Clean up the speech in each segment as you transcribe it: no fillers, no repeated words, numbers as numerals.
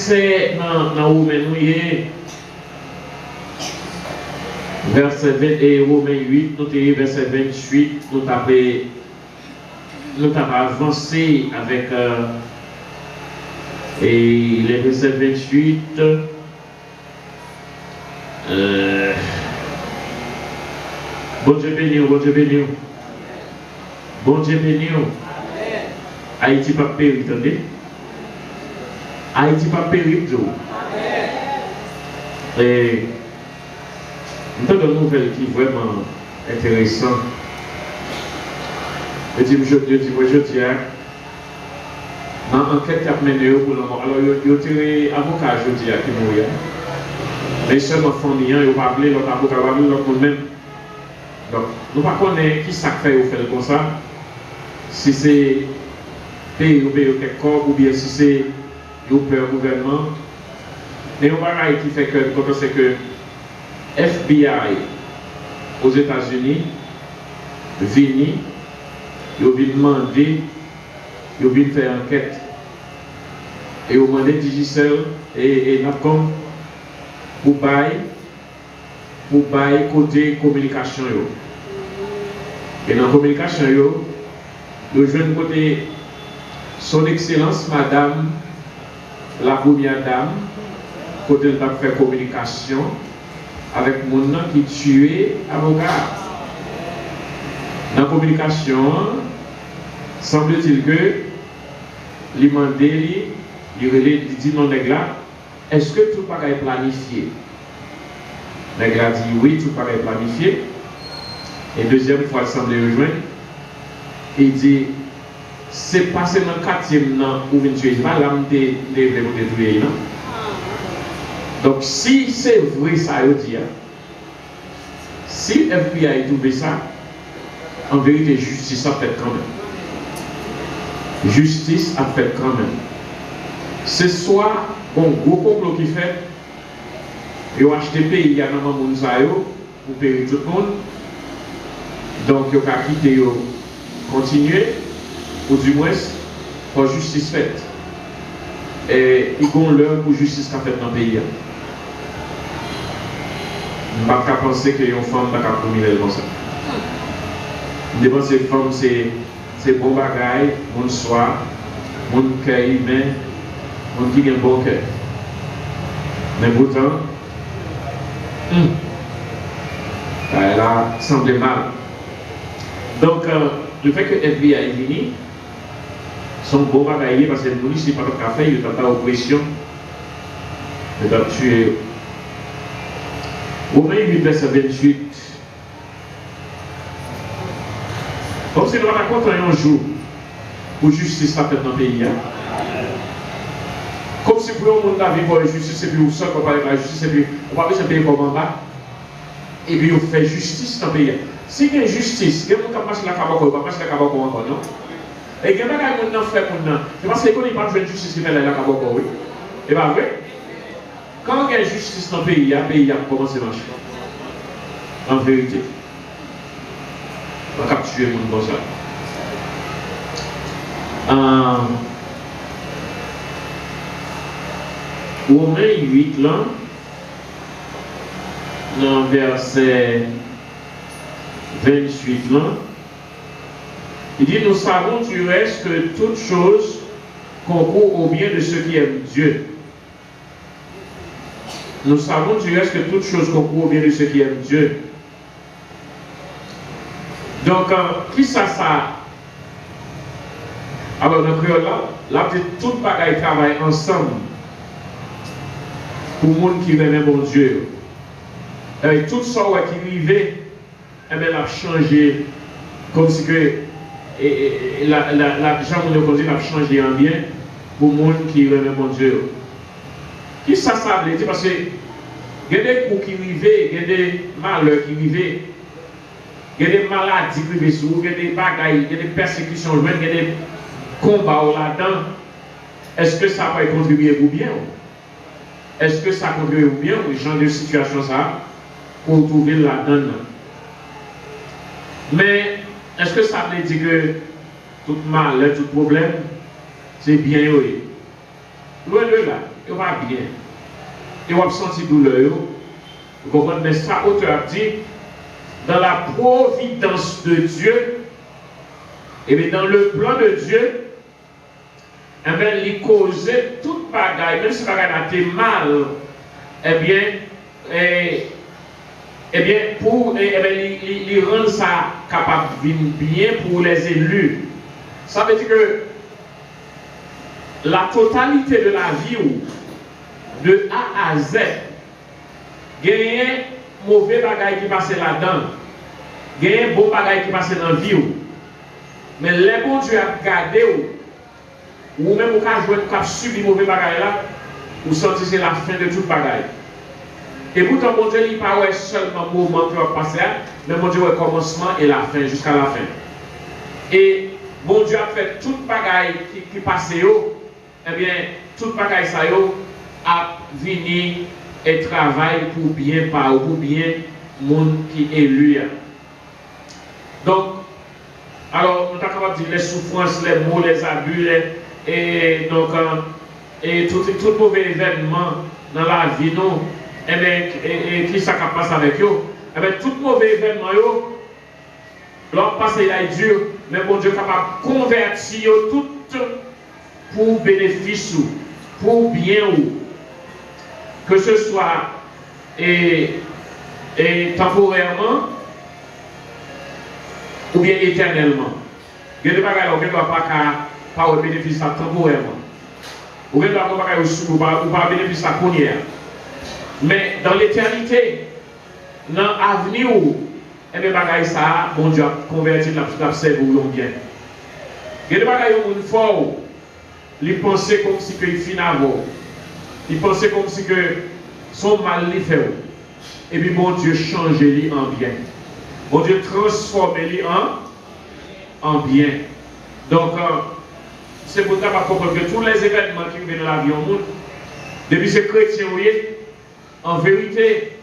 c'est dans Romains, verset 20 et Romains 8, nous avons verset 28, nous avons avancé avec et les versets 28. Bon Dieu béni, bon Dieu béni. Bon Dieu béni. Haïti pas péri, attendez. Haïti pas péri, Joe. Et nous avons une nouvelle qui est vraiment intéressante. Je dis, dans l'enquête qui a mené pour le moment, alors il y a tiré avocat, je dis, qui mourir. Mais seulement famille, il n'y a pas appelé l'autre avocat, il n'y a pas appelé l'autre même. Donc, nous ne connaissons pas qui ça fait ou fait comme ça. Si c'est pays ou pays quelque corps, ou bien si c'est le gouvernement. Mais il y a un bagage qui fait que, quand on sait que FBI aux États-Unis, vini, ils viennent demander, ils viennent faire enquête. Et ils ont demandé Digicel et NAPCOM pour bailler côté communication. Et dans la communication, ils jouent côté son Excellence, Madame, la première dame, côté de faire communication avec mon nom qui tuait avocat. Dans la communication, semble-t-il que il dit non, est-ce que tout paraît planifié? Nègre a dit oui, tout paraît planifié. Et deuxième fois, il semble rejoindre. Il dit, c'est pas seulement le quatrième nan ou une tuer, pas l'âme de tuer, non? Donc, si c'est vrai ça, il dit, si FBI a trouvé ça, en vérité, justice a fait quand même. Justice a fait quand même. C'est soit bon gros complot qui fait, ils ont acheté pays, il y a un monde pour payer tout le monde. Donc, ils ont quitté, continuer, ou du moins, pour justice faite. Et ils ont l'heure pour justice qu'a fait dans le pays. Je ne peux pas penser qu'il y a une femme qui a commis comme ça. Je pense que ces femmes, c'est bon bagaille, bon soir, bon cœur humain, bon qui a un bon cœur. Mais pourtant, elle a semblé mal. Donc, le fait que FBI est venu, son bon bagaille parce que nous, si pas de café, il n'y a pas d'oppression, il a tué. Romains 8, verset 28. Comme si nous racontons un jour où justice a fait dans le pays. Comme si pour le monde a vécu la justice, et puis on sort pour parler de la justice, et puis on va faire un pays comme en bas, et puis on fait justice dans le pays. Si il y a justice, il y a des gens qui marchent la cabane, il n'y a pas marcher la cabane encore, non? Et il y a des gens qui fait pour nous. C'est parce qu'il n'y a pas de justice qui fait la cabane, oui. Et bien vrai? Quand il y a justice dans le pays a commencé à marcher. En vérité. On va capturer le monde comme ça. Romains 8, là, dans verset 28, là, il dit, nous savons du reste que toute chose concourt au bien de ceux qui aiment Dieu. Nous savons du reste que toute chose concourt au bien de ceux qui aiment Dieu. Donc, qui ça? Alors, dans le créole là, tout le bagaille travaille ensemble pour les gens qui aiment bon Dieu. Et tout ça qui arrive, eh bien, a changé, comme si que la gens de conduite a changé en bien pour les gens qui aiment bon Dieu. Qui ça veut dire? Parce que il y a des coups qui arrivent, il y a des malheurs qui arrivent. Il y a des maladies qui arrivent sur vous, il y a des bagailles, il y a des persécutions, il y a des combats là-dedans. Est-ce que ça peut contribuer pour bien? Est-ce que ça contribue pour bien, ou genre de situation ça, pour trouver là-dedans? Mais est-ce que ça veut dire que tout malheur, tout problème, c'est bien, oui? Loin de là. il va bien. Et on va sentir douleur. Vous comprenez? Mais ça, auteur dit, dans la providence de Dieu, et bien dans le plan de Dieu, eh bien, il causait toute bagaille, même si bagaille a été mal, il rend ça capable de vivre bien pour les élus. Ça veut dire que la totalité de la vie, de A à Z, il y a un mauvais bagaille qui passe là-dedans, il y a un bon bagaille qui passe dans la vie. Mais les bons Dieu a gardé, ou même au cas où vous avez subi mauvais bagaille là, vous sentez c'est la fin de toute bagaille. Et pourtant, mon Dieu, il n'est pas seulement le moment qui va passer, mais mon Dieu, le commencement et la fin, jusqu'à la fin. Et mon Dieu a fait toute bagaille qui passe, eh bien, toute bagaille ça a venu et travaille pour bien pour bien monde qui est élu. Donc, alors, nous sommes capables de dire les souffrances, les maux, les abus, et tout mauvais événement dans la vie, nous, et qui ça passe avec eux, et bien, tout mauvais événement, leur passé est dur, mais mon Dieu est capable de convertir tout pour bénéfice, pour bien, que ce soit temporairement ou bien éternellement. Il y a des bagages qui ne doivent pas bénéficier temporairement. Ou bien ne pas bénéficier de mais dans l'éternité, dans l'avenir, et bien bagages ça, mon Dieu a converti la cerveau bien. Il y a des bagages qui sont forts, ils pensent comme si ils finissent avant. Ils pensent comme si son mal les fait. Et puis mon Dieu change les en bien. Mon Dieu transforme les en bien. Donc, c'est pour ça que tous les événements qui viennent dans la vie au monde, depuis ces chrétiens, en vérité,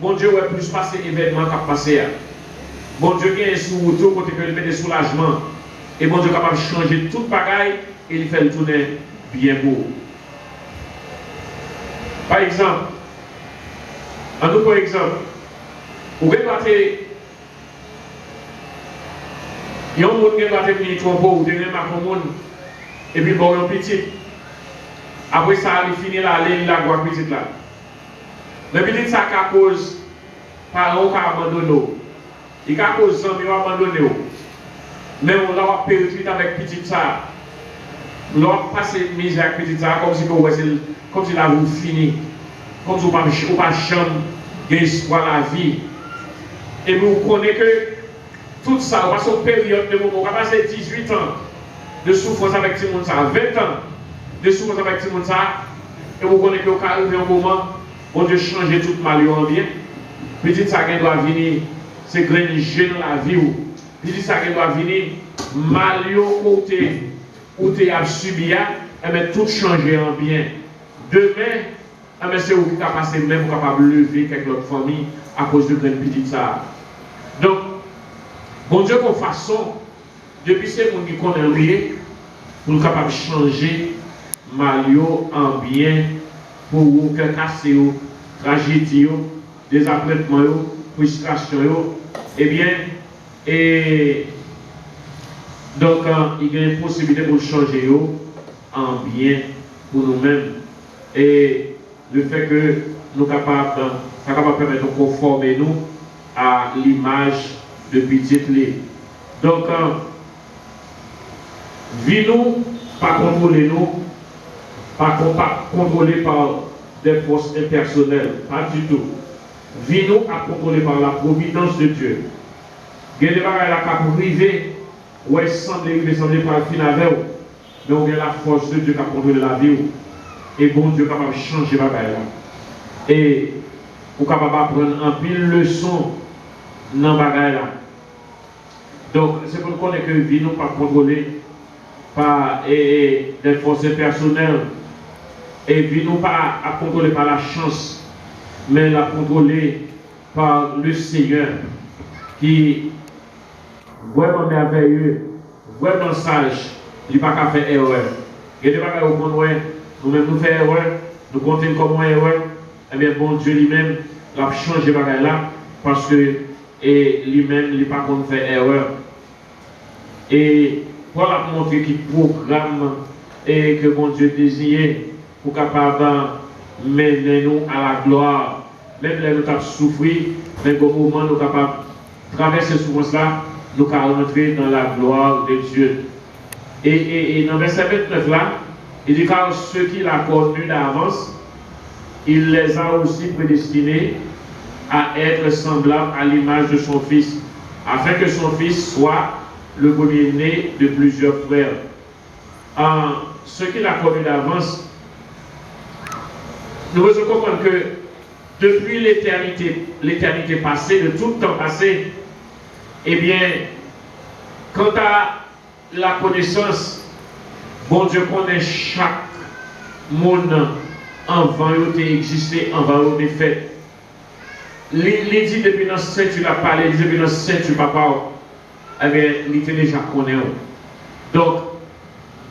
mon Dieu a plus passé événements qu'à passer. Mon Dieu vient sur tout côté que il met des soulagements. Et mon Dieu est capable de changer toute bagaille et il fait le tourner bien beau. Par exemple, un autre exemple, vous regardez, il y a un monde qui va venir tromper ou devenir ma commune, et puis bon, un petit. Après ça, il finit là, il la voix petite là. Mais petit ça qu'à cause, parents qui abandonné, il a cause de amis abandonné. Mais on l'a perdu avec petit ça. On l'a passé mise avec petit ça comme si la roue fini. Comme si on n'a pas chambre d'espoir la vie. Et vous connaissez que tout ça, on passe une période de moment, on va passer 18 ans de souffrance avec tout le monde, 20 ans de souffrance avec tout le monde, et vous connaissez qu'on arrive un moment, on doit changer tout mal en bien. Petit ça qui doit venir, c'est granger dans la vie. Petit ça qui doit venir, mal côté où tu as subi, et bien tout changer en bien. Demain, c'est vous qui avez passé même capable de lever avec votre famille à cause de petit ça. Donc, bon Dieu, qu'on façon, depuis ces gens qui connaissent rien, pour nous capables de changer malio en bien, pour vous faire casser, tragédie, désapprêtement, frustration, eh bien, et donc, il y a une possibilité pour changer en bien pour nous-mêmes. Et le fait que nous sommes capables de permettre de conformer nous à l'image de petite lait. Donc, vie-nous, pas contrôler nous, pas contrôler par des forces impersonnelles, pas du tout. Vie-nous à contrôler par la providence de Dieu. Il y a des bagages à la privé, où elle semble par le fin avec vous, mais on a la force de Dieu qui a contrôlé la vie. Et bon Dieu est capable de changer la bagaille. Et vous êtes capable d'apprendre un pile leçon dans la bagaille. Donc, c'est pour nous connaître que la vie n'est pas contrôlée par des forces personnelles. Et la vie n'est pas contrôlée par la chance, mais la contrôlée par le Seigneur qui vraiment merveilleux, vraiment sage, il n'y a pas qu'à faire erreur. Il y a des bagages où nous-mêmes nous faisons erreur, nous comptons comme erreur, eh bien, bon Dieu lui-même l'a changé bagaille là, parce que lui-même, il n'a pas contre faire erreur. Et pour la montrer qu'il programme et que mon Dieu désire pour capable mener nous à la gloire. Même là, nous avons souffert, mais au moment où nous sommes capables de traverser ce souffrance-là, nous allons rentrer dans la gloire de Dieu. Et dans le verset 29 là, il dit car ceux qu'il a connus d'avance, il les a aussi prédestinés à être semblables à l'image de son Fils, afin que son Fils soit le premier-né de plusieurs frères. Ceux qu'il a connus d'avance, nous devons comprendre que depuis l'éternité passée, de tout le temps passé, eh bien, quant à la connaissance, bon Dieu connaît chaque monde avant il existé, avant il fait. Il dit depuis dans ce tu l'as parlé, il dit depuis dans ce tu papa, eh bien, il était déjà connu. Donc,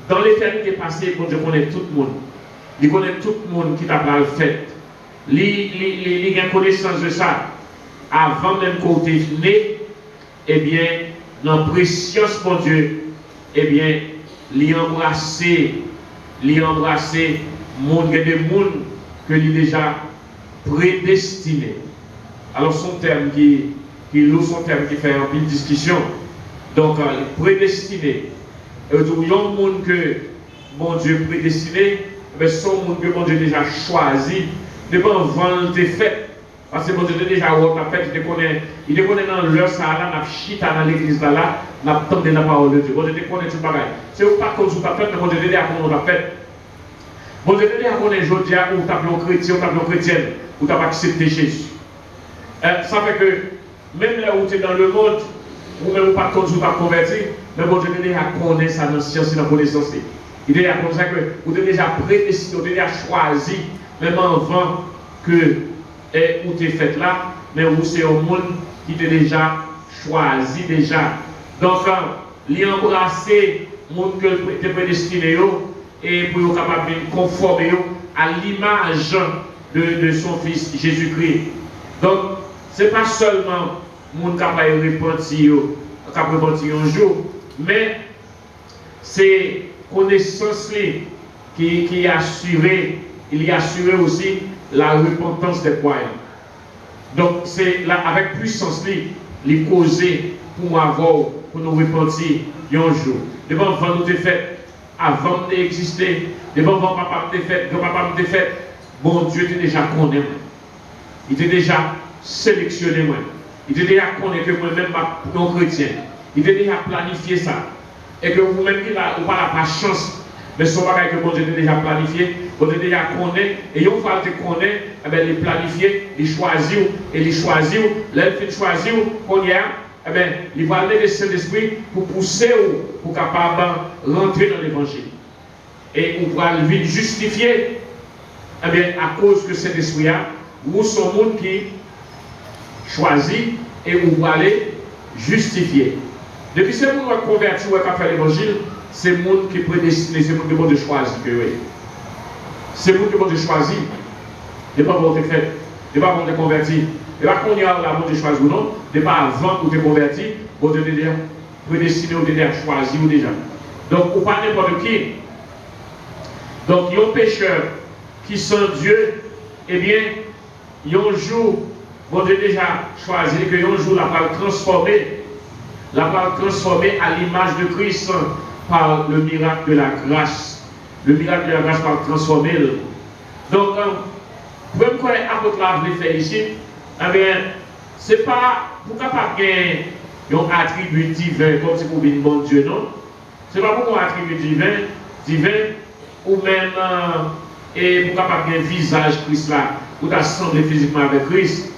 dans l'éternité passée, bon Dieu connaît tout le monde. Il connaît tout le monde qui t'a pas fait. Il a connaissance de ça. Avant même qu'on t'ait né, eh bien, dans la précieuse pour Dieu, eh bien, il a embrassé, monde, des gens que il déjà prédestiné. Alors, son terme qui fait un peu de discussion. Donc, prédestiné. Et tout le monde que bon Dieu prédestiné, mais son monde que bon Dieu déjà choisi, de pas vendre tes fêtes. Parce que bon Dieu déjà fait, il te connaît dans l'heure ça là, n'a chita dans l'église là, n'a entendu la parole de Dieu. Bon Dieu te connaît tout bagaille. C'est pas comme ça fait, mais bon Dieu déjà comment on l'a fait. Bon Dieu déjà connaît aujourd'hui où tu appelles un chrétien, ou tu appelles une chrétienne, où tu as accepté Jésus. Ça fait que même là où tu es dans le monde, ou même pas comme tu pas converti, mais bon Dieu déjà connaît ça dans la science et dans la connaissance. Il est déjà comme ça que vous avez déjà prédestiné, vous avez déjà choisi, même avant que vous t'es fait là, mais vous c'est un monde qui t'a déjà choisi déjà. Donc, il a embrassé le monde que tu prédestiné et pour être capable de conformer à l'image de son Fils Jésus-Christ. Donc, ce n'est pas seulement le monde qui a repenti un jour, mais c'est connaissance qui est assurée, il y a assuré aussi la repentance des croyants. Donc c'est là avec puissance les causer pour nous repentir un jour. Devant nous te fait, avant d'exister, devant papa te fait, grand-papa te fait, bon Dieu t'es déjà connu. Il t'a déjà sélectionné moi. Il t'a déjà connu que moi-même non chrétien. Il t'a déjà planifié ça. Et que vous-même qui n'avez pas la chance, mais son bagage que bon Dieu a déjà planifié, bon Dieu déjà connaît, et une fois que tu connais, eh bien, les planifier, les choisir, et les choisir, les choisir, qu'on y a, eh bien, il va aller le Saint-Esprit pour pousser pour capable rentrer dans l'évangile. Et on va le justifier, eh bien, à cause que cet esprit a, ou son monde qui choisit, et on va aller justifier. Depuis ce monde qui converti ou qui a fait l'évangile, c'est le monde qui est prédestiné, c'est le monde qui bon de choisir. C'est le monde qui bon de choisir. Ce n'est pas bon de fait, ce n'est pas bon de convertir. Et pas qu'on y a la bon de choisir ou non, ce n'est pas avant que tu es converti, bon de déjà prédestiné ou déjà choisi ou déjà. Donc, ou pas n'importe qui. Donc, il y a un pécheur qui sans Dieu, eh bien, il y a un jour, bon Dieu déjà choisi, que un jour, la va transformer. La va transformer à l'image de Christ par le miracle de la grâce. Le miracle de la grâce va transformer. Donc, même quand l'apôtre l'a fait ici, eh bien, c'est pas pour pas gagner un attribut divin comme si pour bien bon Dieu, non? C'est pas pour un attribut divin, ou même et pour pas gagner un visage Christ là, pour t'assembler physiquement avec Christ.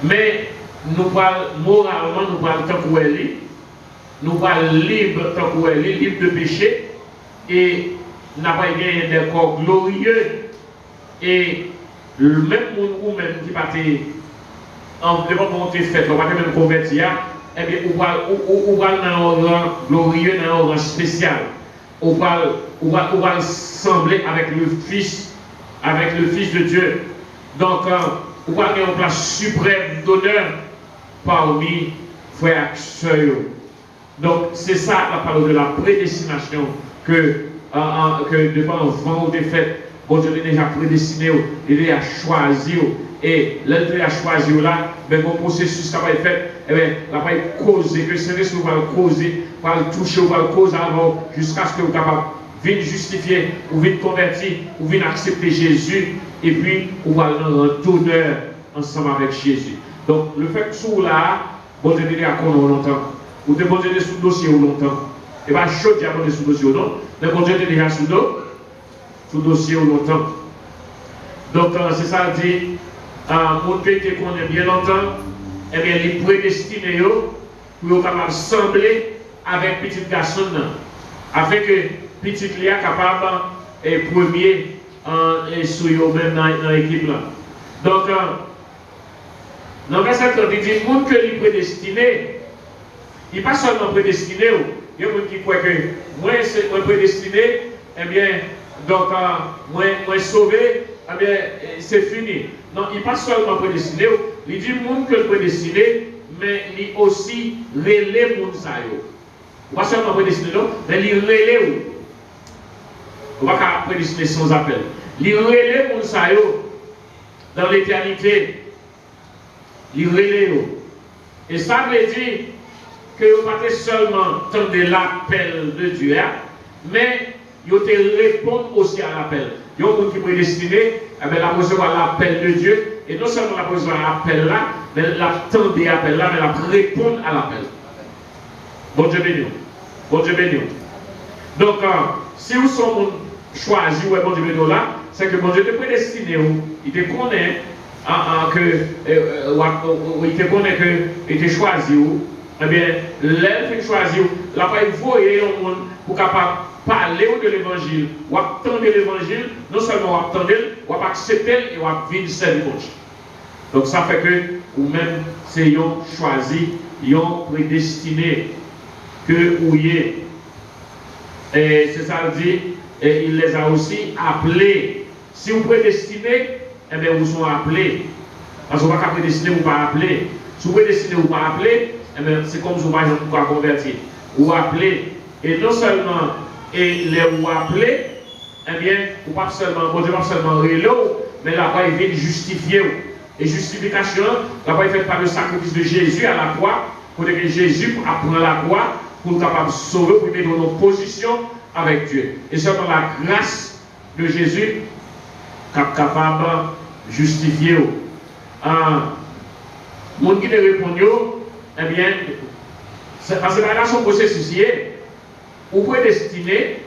Mais nous parlons moralement, nous parlons tant qu'on est, nous parlons libre tant qu'on est, libre de péché, et n'a pas gagné des corps glorieux, et le même monde ou même qui partait en développement de fait, on va même convertir, eh bien, on va dans un rang glorieux, dans un rang spécial. On va sembler avec le Fils, avec le Fils de Dieu. Donc, vous avez une place suprême d'honneur parmi frères et sœurs. Donc, c'est ça la parole de la prédestination que devant vent des fêtes, bon Dieu est déjà prédestiné, il a choisi. Et l'être a choisi là, mais mon processus ça va être fait, et bien, la va causer, que le Saint-Esprit va le causer, va le toucher, va le causer avant, jusqu'à ce que vous soyez capable de venir justifier, ou venir convertir, ou venir accepter Jésus, et puis on va le rendre honneur ensemble avec Jésus. Donc, le fait que sous là, bon Dieu est déjà connu longtemps, ou de bon Dieu est sous dossier longtemps, et bien, chaud diable est sous dossier non, mais bon Dieu est déjà sous dossier longtemps. Donc, c'est ça dit. Mon pays qui connaît bien longtemps, eh bien, il est prédestiné pour capable sembler avec petit garçon, afin que petit Léa capable et premier et sur même dans l'équipe là. Donc, dans le verset 30, il dit le monde que il est prédestiné, il n'est pas seulement prédestiné, il y a des gens qui croient que moi, c'est prédestiné, eh bien, donc, moi sauvé, eh bien, c'est fini. Non, il n'est pas seulement prédestiné, il dit le monde que le prédestiné, mais il aussi relève le monde. Pas seulement prédestiné, mais il relève. On ne va pas prédestiner sans appel. Il relève le monde dans l'éternité. Il relève. Et ça veut dire que vous ne pas seulement entendre l'appel de Dieu, mais vous répondre aussi à l'appel. Il y a des gens qui sont prédestinés à recevoir l'appel de Dieu, et non seulement la recevoir l'appel là, mais l'attendre l'appel là, mais la répondre à l'appel. Bon Dieu béni. Bon Dieu béni. Donc, si vous sommes choisis, ou bon Dieu béni là, c'est que bon Dieu est prédestiné, il te connaît il te choisi, eh bien, l'elle fait choisir, la pas voyer au monde pour capable parler de l'évangile, ou attendre l'évangile, non seulement attendre, ou accepter et ou venir servir. Donc ça fait que, ou même, c'est yon choisi, yon prédestiné, que ou yé. Et c'est ça le dit, et il les a aussi appelés. Si vous prédestinez, eh bien vous sont appelés. Parce que vous ne pouvez pas prédestiner, vous ne pouvez pas appeler. Si vous prédestinez, vous ne pouvez pas appeler, eh bien c'est comme si vous ne pouvez pas convertir. Vous appelez. Et non seulement et les vous appelez, eh bien, vous ne pouvez pas seulement, bon Dieu, pas seulement reload, mais là-bas, il vient justifier. Et justification, là-bas, il fait par le sacrifice de Jésus à la croix, pour que Jésus apprenne la croix, pour être capable de sauver, pour mettre dans nos positions avec Dieu. Et c'est dans la grâce de Jésus capable de justifier. Mon qui te répond, eh bien, parce que là, son processus, ou prédestiné,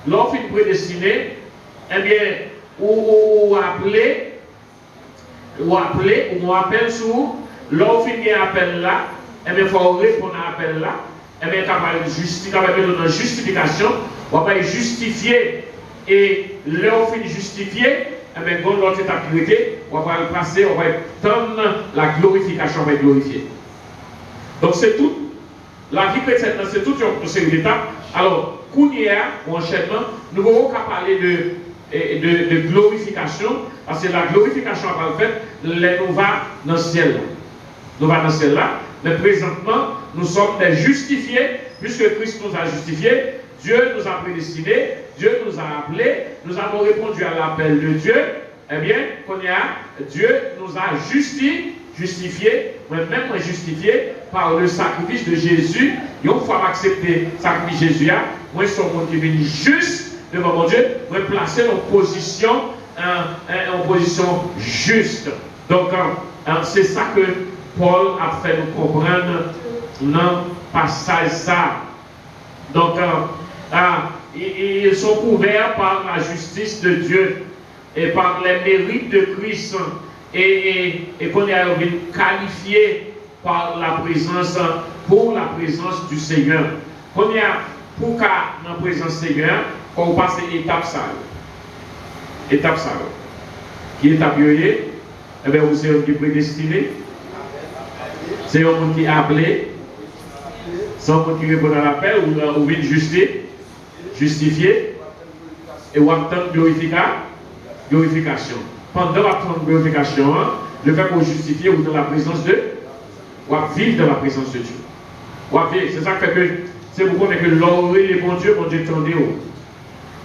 l'offre est prédestiné, eh bien, ou appelé, ou appelle sur, l'offre est appel là, eh bien, il faut répondre à l'appel là, eh bien, capable de justification, on va justifier, et l'offre est justifiée, eh bien, quand l'autre est activité, on va le passer, on va tendre la glorification, on va être glorifié. Donc c'est tout. La vie chrétienne, c'est toute une série d'étapes. Alors, Kounia, ou enchaînement, nous ne pouvons pas parler de glorification, parce que la glorification, par le fait, nous va dans le ciel. Nous va dans le ciel là. Mais présentement, nous sommes des justifiés, puisque Christ nous a justifiés, Dieu nous a prédestinés, Dieu nous a appelés, nous avons répondu à l'appel de Dieu. Eh bien, Dieu nous a justifiés, même justifiés par le sacrifice de Jésus. Et une fois accepté le sacrifice de Jésus, moi, je suis un monde qui vient juste devant mon Dieu, moi, placer en position juste. Donc, c'est ça que Paul a fait nous comprendre dans le passage ça. Donc, ils sont couverts par la justice de Dieu et par les mérites de Christ et qu'on est qualifié par la présence, pour la présence du Seigneur. Qu'on est pour qu'à la présence du Seigneur, on passe étape ça. Étape ça. Qui est étape yoye? Eh bien, vous êtes prédestiné. C'est un monde qui est appelé. C'est un monde qui répond à l'appel ou vient justifier. Et ou attend glorification. glorification. Pendant la glorification, le fait qu'on justifie ou dans la présence de, ou à vivre dans la présence de Dieu. C'est ça qui fait que, c'est pourquoi que l'or les bon Dieu tendez.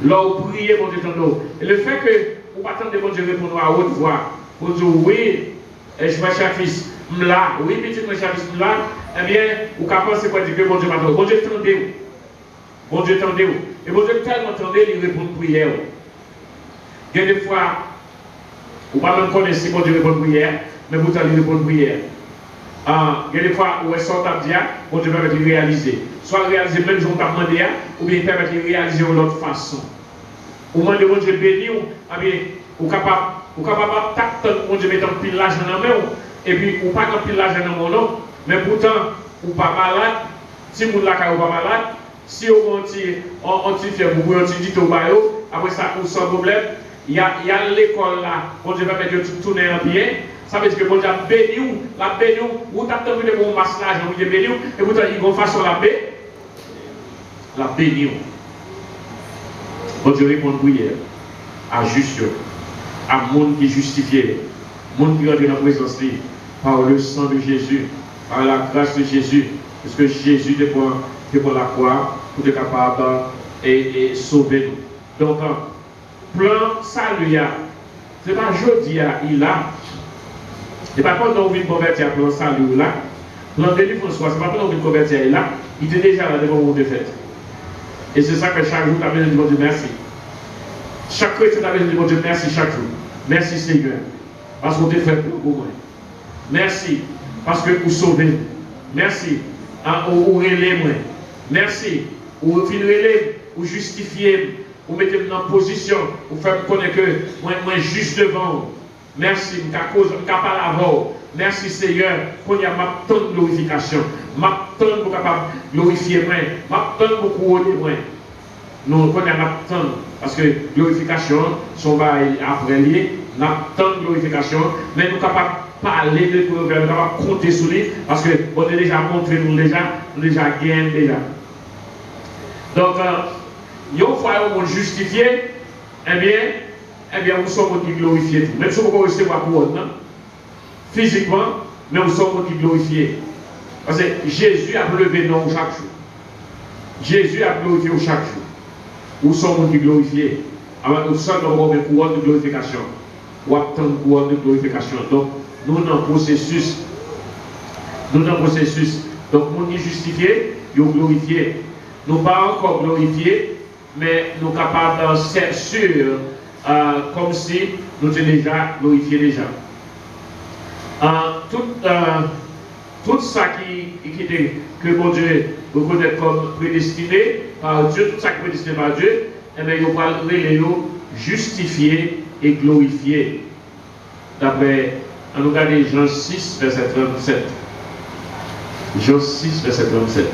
L'or prier, bon Dieu tendez. Et le fait que, ou pas attendre bon Dieu répondre à haute voix, pour dire oui, je vais cher fils, là, oui, petit mon cher fils, là, eh bien, ou qu'à penser quoi dire que bon Dieu m'attend. Bon Dieu tendez. Bon Dieu tendez. Et bon Dieu tellement tendez, il répond prière. Il y a des fois, ou pas même connaître si bon Dieu répond prière, mais pourtant il répond prière. Il y a des fois où elle sort à dire, bon Dieu permet de réaliser. Soit réaliser même si on t'a demandé, ou bien permet de réaliser de l'autre façon. Au moment de bon Dieu béni, ou capable de bon Dieu mettre un pile l'argent dans la main, et puis ou pas un pile l'argent dans mon nom, mais pourtant, ou pas malade, si vous n'êtes pas malade, si on fait beaucoup, on dit au bayo, après ça, sans problème, il y a l'école là, bon Dieu permet de tourner en bien. Ça veut dire que bon Dieu a béni ou t'as envie de bon masse l'argent, vous béni et vous avez une façon la béni. Bon Dieu répond prière à juste, à monde qui justifié, monde qui rentre dans la présence par le sang de Jésus, par la grâce de Jésus, parce que Jésus est pour la croix pour être capable et sauver nous. Donc, plan salut, c'est pas jeudi, il a. Et par contre, on vient convertir pour le salut là. Plan de François, c'est pas quand on vient convertir là, il était déjà là devant mon défaite. Et c'est ça que chaque jour, tu as besoin de dire Dieu merci. Chaque chrétien, tu as besoin de dire Dieu merci chaque jour. Merci Seigneur. Parce qu'on t'a fait pour moi. Merci. Parce que vous sauvez. Merci. Vous relèvez moi. Merci. Vous finirez, vous justifiez, vous mettez dans position, vous faites connaître que moi juste devant. Merci, je pas la merci Seigneur, pour y a ma tonne de glorification. Ma tonne pour capable glorifier moi. Ma tonne pour couronner moi. Nous connaissons ma tonne parce que glorification sont après lié. Ma tonne de glorification, mais nous sommes capables de parler de nous, nous sommes capables de compter sur lui parce que on a déjà montré nous déjà gagné déjà. Donc, une fois qu'on est justifié, eh bien, nous sommes glorifiés. Même si vous recevez la couronne, physiquement, mais nous sommes glorifiés. Parce que Jésus a levé nous chaque jour. Jésus a glorifié chaque jour. Nous sommes glorifiés. Alors, nous sommes dans une couronne de glorification. Ou attendre une couronne de glorification. Donc, nous dans le processus. Donc, nous sommes justifiés, nous sommes glorifiés. Nous ne sommes pas encore glorifiés, mais nous sommes capables de ser sûrs. Comme si nous étions déjà glorifiés déjà. Tout ça que mon Dieu reconnaît comme prédestiné par Dieu, tout ça qui est prédestiné par Dieu, eh bien, il va le justifier et glorifier. D'après, on nous regarde Jean 6, verset 37. Jean 6, verset 37.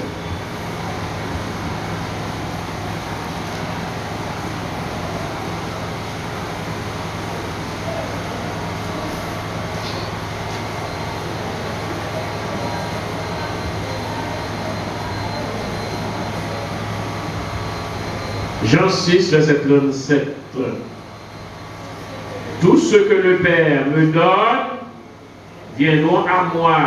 Jean 6, verset 37. Tout ce que le Père me donne viendront à moi.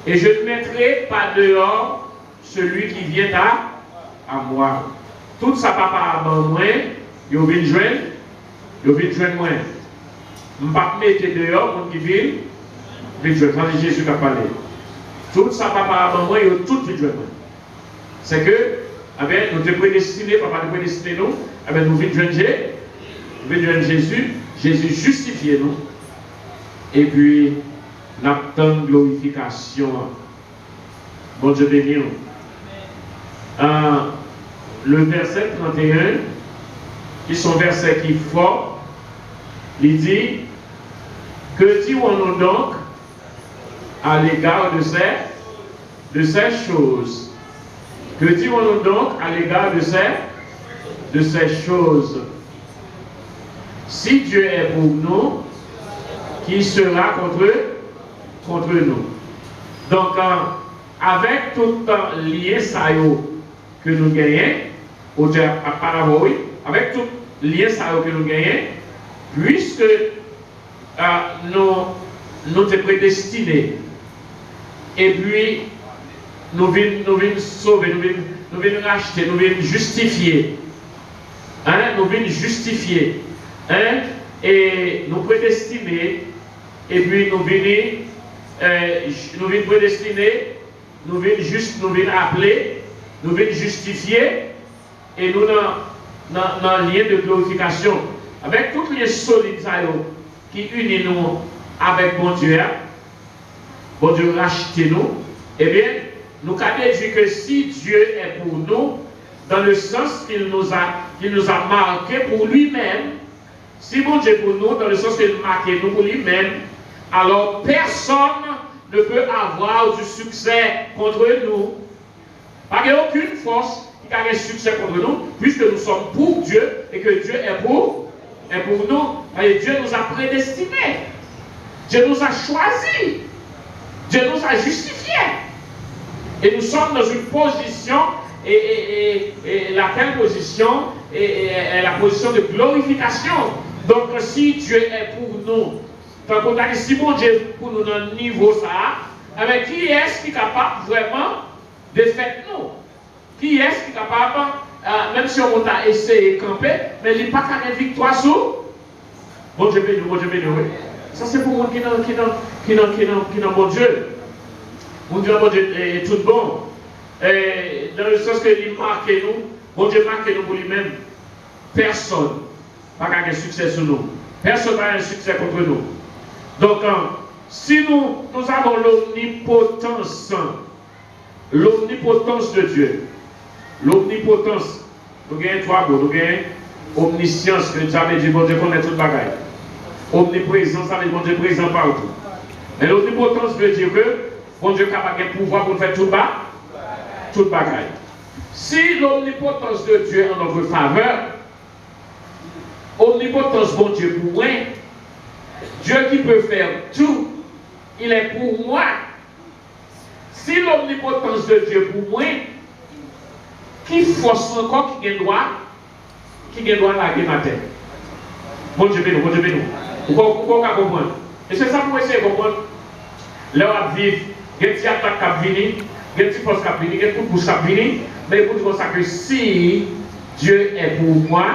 Et je ne mettrai pas dehors celui qui vient à moi. Tout ça, papa, avant moi, il vient joindre moi. Je ne vais pas mettre dehors, mon qui vient joindre. C'est Jésus qui a parlé. Tout ça, papa, avant moi, il tout vient joindre moi. C'est que, nous sommes prédestinés, papa nous prédestiné nous, nous venons joindre Jésus, Jésus justifie nous, et puis nous avons glorification. Bon Dieu béni. Le verset 31, qui sont versets qui fort, il dit, que dirons-nous donc à l'égard de ces choses? Que dirons-nous donc à l'égard de ces choses? Si Dieu est pour nous, qui sera contre nous? Donc, avec tout lien que nous gagnons, avec tout lien que nous gagnons, puisque nous sommes prédestinés, et puis nous venons sauver, nous venons racheter, nous venons justifier. Hein? Nous venons justifier. Hein? Et nous prédestiner, et puis nous venons prédestiner, nous venons appeler, nous venons justifier, et nous dans un lien de glorification. Avec toutes les solides qui unissent nous avec bon Dieu racheter nous, eh bien, nous avons dit que si Dieu est pour nous, dans le sens qu'il nous a marqué pour lui-même, si bon Dieu est pour nous, dans le sens qu'il a marqué nous pour lui-même, alors personne ne peut avoir du succès contre nous. Pas aucune force qui a un succès contre nous, puisque nous sommes pour Dieu et que Dieu est pour nous. Et Dieu nous a prédestinés. Dieu nous a choisis. Dieu nous a justifiés. Et nous sommes dans une position, et laquelle position est la position de glorification. Donc si Dieu est pour nous, tant qu'on a dit si bon Dieu est pour nous dans le niveau ça, avec qui est-ce qui est capable vraiment de faire nous? Qui est-ce qui est capable, même si on a essayé de camper, mais il n'y a pas qu'à une victoire sur bon Dieu béni, bon Dieu béni, oui. Ça c'est pour moi qui n'a bon Dieu. Mon Dieu, bon Dieu est tout bon. Et dans le sens que il marque nous, bon Dieu marque nous pour lui-même. Personne n'a pas de succès sur nous. Personne n'a un succès contre nous. Donc, si nous avons l'omnipotence de Dieu, l'omnipotence, nous avons trois mots, nous avons omniscience, que Dieu avait dit, bon Dieu connaît toute bagaille. Omniprésence, ça veut dire bon Dieu présent partout. Mais l'omnipotence veut dire que bon Dieu est capable de pouvoir pour faire toute bagaille. Si l'omnipotence de Dieu est en notre faveur, omnipotence bon Dieu pour moi, Dieu qui peut faire tout, il est pour moi. Si l'omnipotence de Dieu pour moi, qui force encore qui a droit laguer ma tête? Bon Dieu béni, bon Dieu béni. Pourquoi comprendre? Et c'est ça pour essayer de comprendre. Là, on vit, il y a des attaques qui viennent, il y a des forces qui viennent, il y a des coups qui viennent, mais pour dire ça que si Dieu est pour moi,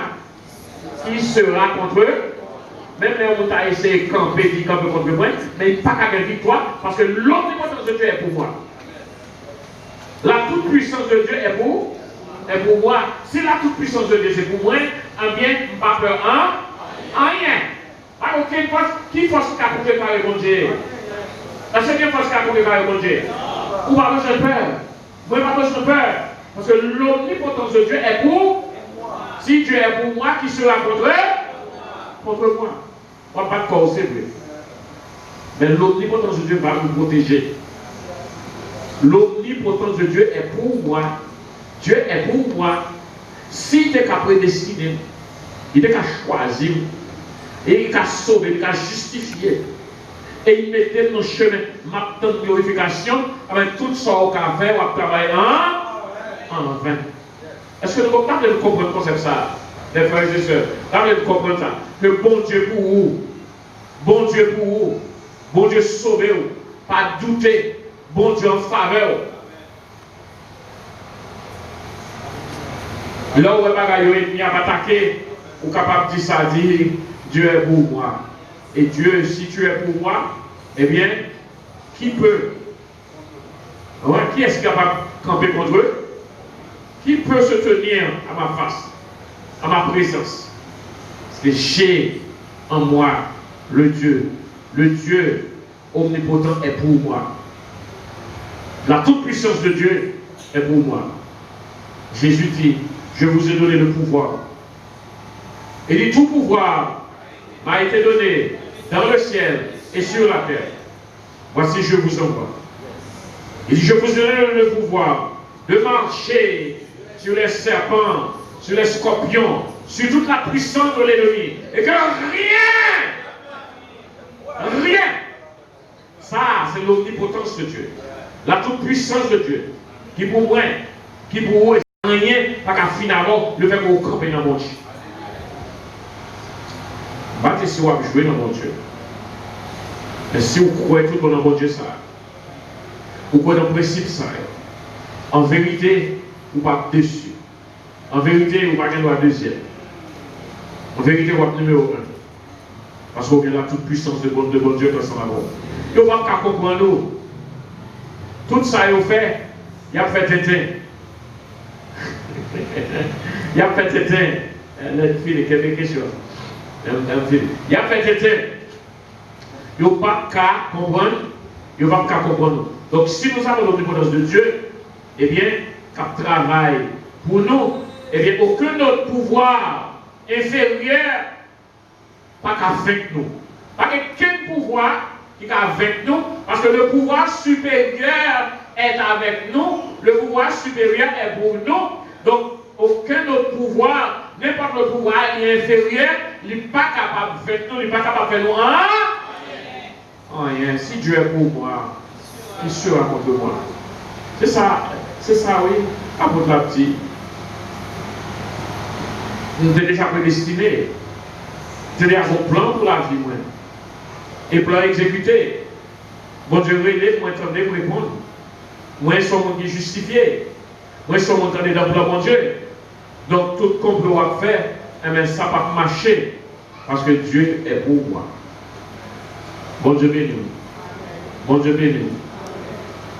qui sera contre eux? Même là, on a essayé de camper contre moi, mais il n'y a pas qu'à victoire, parce que l'omnipotence de Dieu est pour moi. La toute-puissance de Dieu est pour moi. Si la toute-puissance de Dieu c'est pour moi, eh bien, je n'ai pas peur rien. Pas aucune force. Qui force qui a préparé mon Dieu? Est-ce qu'il y a une force qui a préparé mon Dieu? Ou pas besoin de peur? Moi, pas besoin de peur. Parce que l'omnipotence de Dieu est pour. Si Dieu est pour moi, qui sera contre moi? On ne va pas de corps, c'est vrai. Mais l'omnipotence de Dieu va nous protéger. L'omnipotence de Dieu est pour moi. Dieu est pour moi. Si tu es prédestiné, il est qu'à choisir, et il a sauvé, il a justifié. Et il mettait dans le chemin, maintenant de glorification, avec tout ça qu'on a fait, on va travailler en vain. Est-ce que nous comprenons le concept ça, les frères et sœurs? Nous comprenons ça. Que bon Dieu pour vous, bon Dieu pour vous, bon Dieu sauver vous, pas douter, bon Dieu en faveur. Là où il a attaqué, ou capable de dire ça, dire Dieu est pour moi. Et Dieu, si tu es pour moi, eh bien, qui peut? Ouais, qui est-ce qui est capable de camper contre eux? Qui peut se tenir à ma face, à ma présence? Parce que j'ai en moi le Dieu omnipotent est pour moi. La toute-puissance de Dieu est pour moi. Jésus dit, je vous ai donné le pouvoir. Il dit, tout pouvoir m'a été donné dans le ciel et sur la terre. Voici, je vous envoie. Il dit, je vous ai donné le pouvoir de marcher sur les serpents, sur les scorpions, sur toute la puissance de l'ennemi. Et que rien, ça, c'est l'omnipotence de Dieu. La toute-puissance de Dieu. Qui pour moi, qui pour vous, rien, pas qu'à finalement le faire pour camper dans mon Dieu. Battez si vous avez joué dans mon Dieu. Mais si vous croyez tout dans mon Dieu, ça, vous croyez dans le principe, ça, en vérité, vous n'êtes pas déçu. En vérité, vous n'êtes pas gagné deuxième. En vérité, vous êtes numéro 1. Parce que vous avez la toute puissance de bon Dieu dans son amour. Vous ne pouvez pas comprendre nous. Tout ça, il fait. Il a fait tétin. Il a fait tétin. Il a fait tétin. Il n'y a pas qu'à comprendre. Il n'y a pas qu'à comprendre. Donc, si nous avons l'omnipotence de Dieu, eh bien, qu'à travail pour nous, eh bien, aucun autre pouvoir inférieur pas qu'à vaincre nous. Pas qu'un pouvoir qui est avec nous, parce que le pouvoir supérieur est avec nous, le pouvoir supérieur est pour nous. Donc, aucun autre pouvoir, n'importe le pouvoir inférieur, il n'est pas capable de faire nous, il n'est pas capable de faire nous. Rien. Si Dieu est pour moi, qui sera contre moi? C'est ça, oui. Apôtre la petite. Nous sommes déjà prédestinés. C'est déjà mon plan pour la vie, moi. Et plan exécuté. Bon Dieu, relève, moi, attendez, pour répondre. Moi, je suis un monde qui est justifié. Moi, je suis un monde qui est dans le plan, mon Dieu. Donc, tout complot à faire, eh bien, ça ne va pas marcher. Parce que Dieu est pour moi. Bon Dieu béni. Bon Dieu béni.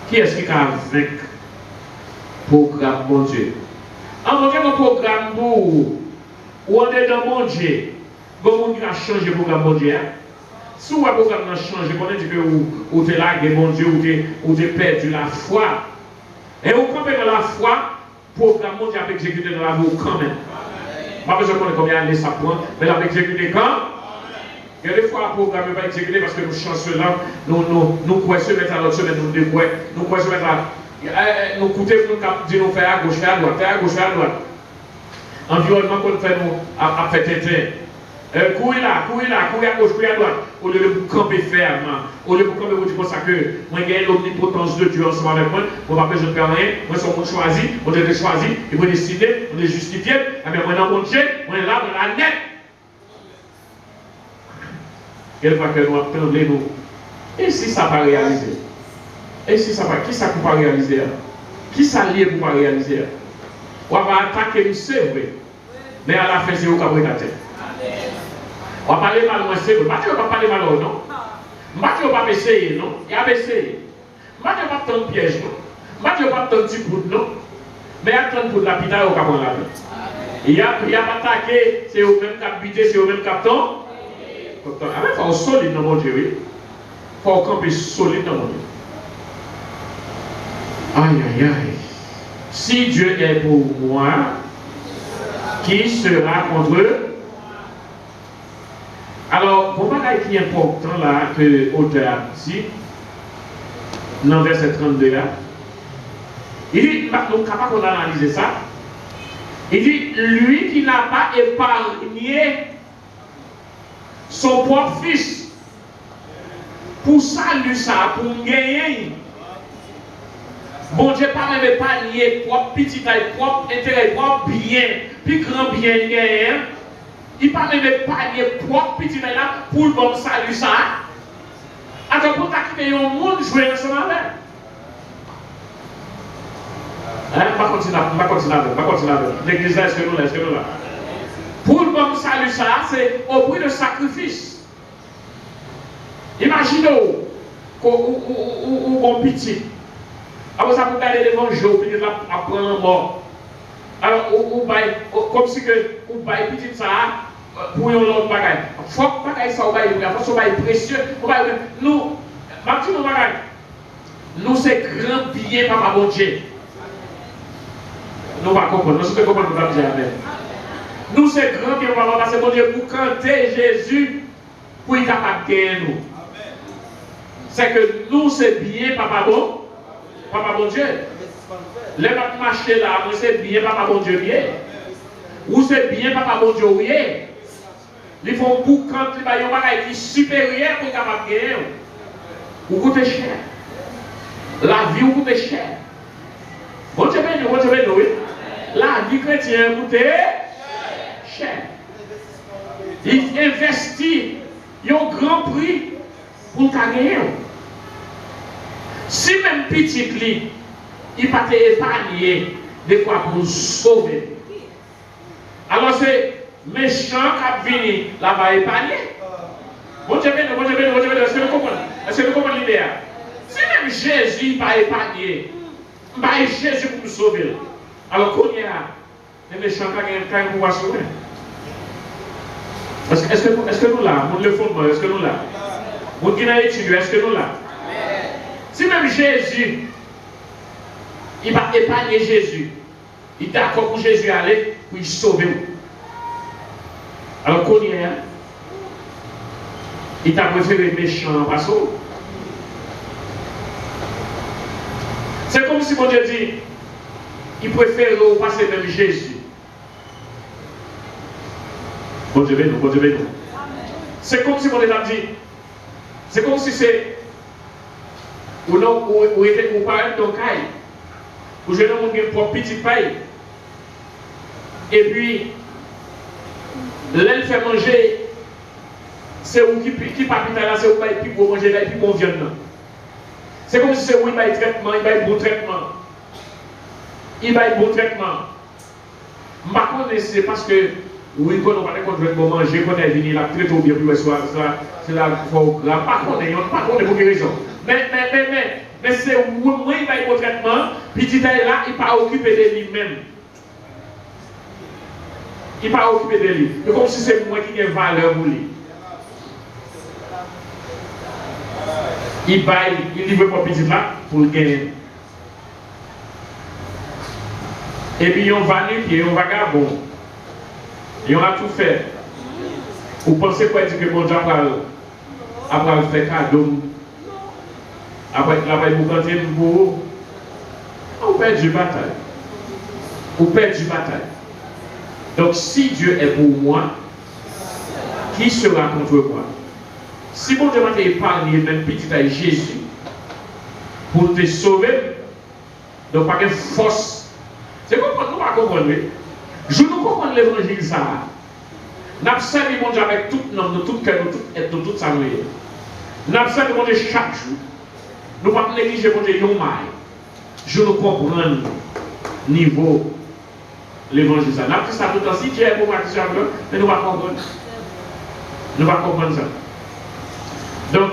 Qui est-ce qui a vaincre programme, mon Dieu? En montant un programme pour où on est dans mon Dieu. Comment on a changé le programme mon Dieu? Si le programme a changé, on dit que vous êtes là, mon Dieu, vous avez perdu la foi. Et vous campez dans la foi, le programme mon Dieu a exécuté dans la vie quand même. Pas besoin de connaître combien d'années ça prend, mais il a exécuté quand? Il y a des fois, le programme n'est pas exécuté parce que nous chancelons, nous croyons se mettre à l'autre semaine, nous croyons se mettre à. Nous coûtons pour nous dire nous faire à gauche, faire à droite, faire à gauche, faire à droite. Environnement qu'on fait nous à faire tétin. Courir là, courir à gauche, courir à droite. Au lieu de vous camper ferme, au lieu de vous camper, vous dites comme ça que moi j'ai l'omnipotence de Dieu ensemble avec moi, moi pas besoin de faire rien, moi c'est mon choisi, on est choisi, et vous décidez, on est justifié, et bien moi dans mon Dieu, moi là, dans la net. Quelle fois que nous attendons nous, et si ça va réaliser? Et si ça va, qui ça ne peut pas réaliser? Qui ça lié pour pas réaliser? On va attaquer, c'est vrai. Mais à la fin, c'est vous qui avez la tête. On va parler mal, moi, c'est vrai. Je ne vais pas parler mal, non? Je ne vais pas essayer, non? Il y a essayé. Je ne vais pas prendre piège, non? Je ne vais pas prendre petit bout, non? Mais attendre pour la pita, on va prendre la vie. Il y a attaqué, c'est au même capitaine, c'est au même capitaine. Il faut solide dans mon Dieu, oui. Il faut camper solide dans mon Dieu. Aïe, aïe, aïe. Si Dieu est pour moi, qui sera contre eux? Alors, pour moi, ce qui est important là, que l'auteur a dit, dans verset 32 là, il dit, nous sommes capables d'analyser ça. Il dit, lui qui n'a pas épargné son propre fils, pour saluer ça, pour gagner. Bon Dieu, pas même pas lié propre petit taille, propre intérêt, propre bien, puis grand bien gagné. Il pas même pas lié propre petit taille là pour le bon salut ça. Alors pour t'acquitter un monde jouer ensemble avec. On va continuer avec. L'église là, est-ce que nous là? Pour le bon salut ça, c'est au prix de sacrifice. Imaginez où bon petit. Alors ça vous regardez devant Joe, puis là apprendre la mort. Alors comme si que vous baillez petit ça pour un autre bagage. Faut que bagage ça vous baillez, faut que ça baillez précieux. Nous, maximum bagage. Nous c'est grand bien papa bon Dieu. Nous pas comprendre, nous c'est comment nous va dire amen. Nous c'est grand bien papa parce que bon Dieu pour canter Jésus pour être capable de gagner nous. C'est que nous c'est bien papa bon. Papa bon Dieu, les gens marcher là, moi c'est bien papa bon Dieu bien. Ou c'est bien papa bon Dieu bien. Ils font pour quand il y a un bagage qui est supérieur pour capable de gagner. Vous coûtez cher. La vie vous coûte cher. Bon Dieu béni, oui. La vie chrétienne coûte cher. Il investit un grand prix pour gagner. Si même petit li, il pas épargné des fois pour sauver. Alors c'est méchant qui vient là-bas épargner. Bon Dieu, est-ce que vous comprenez? Est-ce que vous comprenez l'idée? Si même Jésus n'a pas épargné, pas Jésus pour nous sauver. Alors qu'on y a, les méchants quand ils pouvoir sauver. Est-ce que nous là, nous le fondement, est-ce que nous là? Nous qui avons étudié, est-ce que nous là? Si même Jésus, il va épargner Jésus, il est d'accord pour Jésus aller pour il sauver. Alors qu'on y a, il t'a préféré méchant parce que c'est comme si mon Dieu dit, il préfère passer même Jésus. Bon Dieu, bon Dieu, c'est comme si mon Dieu a dit, c'est comme si c'est, ou non, ou était ou pas un caille, ou je n'ai pas un petit paille, et puis, l'elle fait manger, c'est où qui pas là, c'est où il pour manger là, et puis bon viande. C'est comme si c'est où il va traitement, il va bon traitement. Il va bon traitement. Par contre, c'est parce que oui, quand on va pour manger, quand on est venu là, très tôt bien pour le soir, c'est là qu'il faut gras. Par contre, pour quelle raison. Mais c'est où il va bon traitement, petit là, il ne va pas occuper de lui-même. Il ne va pas occuper de lui. C'est comme si c'est moi qui ai valeur pour lui. Il livre pour petit là pour le gagner. Et puis on va nu, on va vagabond. Et on a tout fait. Vous pensez quoi dire que mon Dieu après le fait cadeau? Après vous cantez pour vous. On perd du bataille. On perd du bataille. Donc si Dieu est pour moi, qui sera contre moi? Si mon Dieu m'a épargné, même petit à Jésus, pour te sauver, donc pas de force. C'est pourquoi nous ne comprenons pas. Je ne comprends l'évangile ça. Nous avons servi mon Dieu avec tout nom, de tout cœur, de tout être, de toute sa nuit. Nous avons servi mon Dieu chaque jour. Nous ne pouvons pas négliger mon Dieu non maille. Je ne comprends pas niveau l'évangile ça. Nous avons dit ça tout le temps. Si Dieu est pour moi, mais nous ne pouvons pas comprendre. Nous ne pouvons pas comprendre ça. Donc,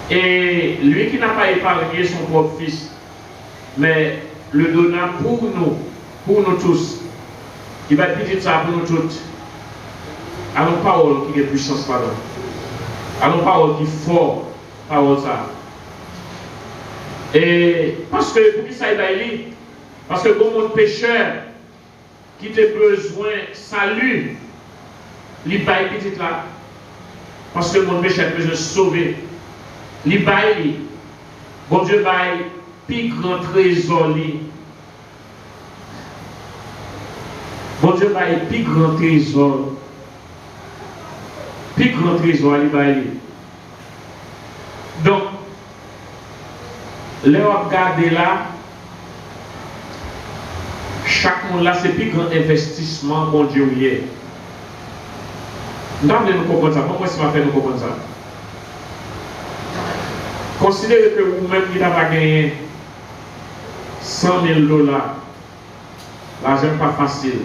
et lui qui n'a pas épargné son propre fils, mais le donna pour nous tous, il va dire ça pour nous tous. Allons parole qui est puissance, pardon. Allons parole qui est fort, parole ça. Et parce que pour qui ça va aller? Parce que comme mon pécheur qui a besoin de salut, il va petit là. Parce que mon péché a besoin de sauver. Il baille, bon Dieu baille, plus grand trésor. Bon Dieu baille, plus grand trésor. Plus grand trésor, il baille. Donc, là, on regarde là, chaque monde là, c'est plus grand investissement, bon Dieu, hier. Nous devons comprendre ça. Pourquoi est-ce qu'on va faire nous comprendre ça? Considérez que vous-même qui n'avez pas gagné 100 000 $, l'argent n'est pas facile.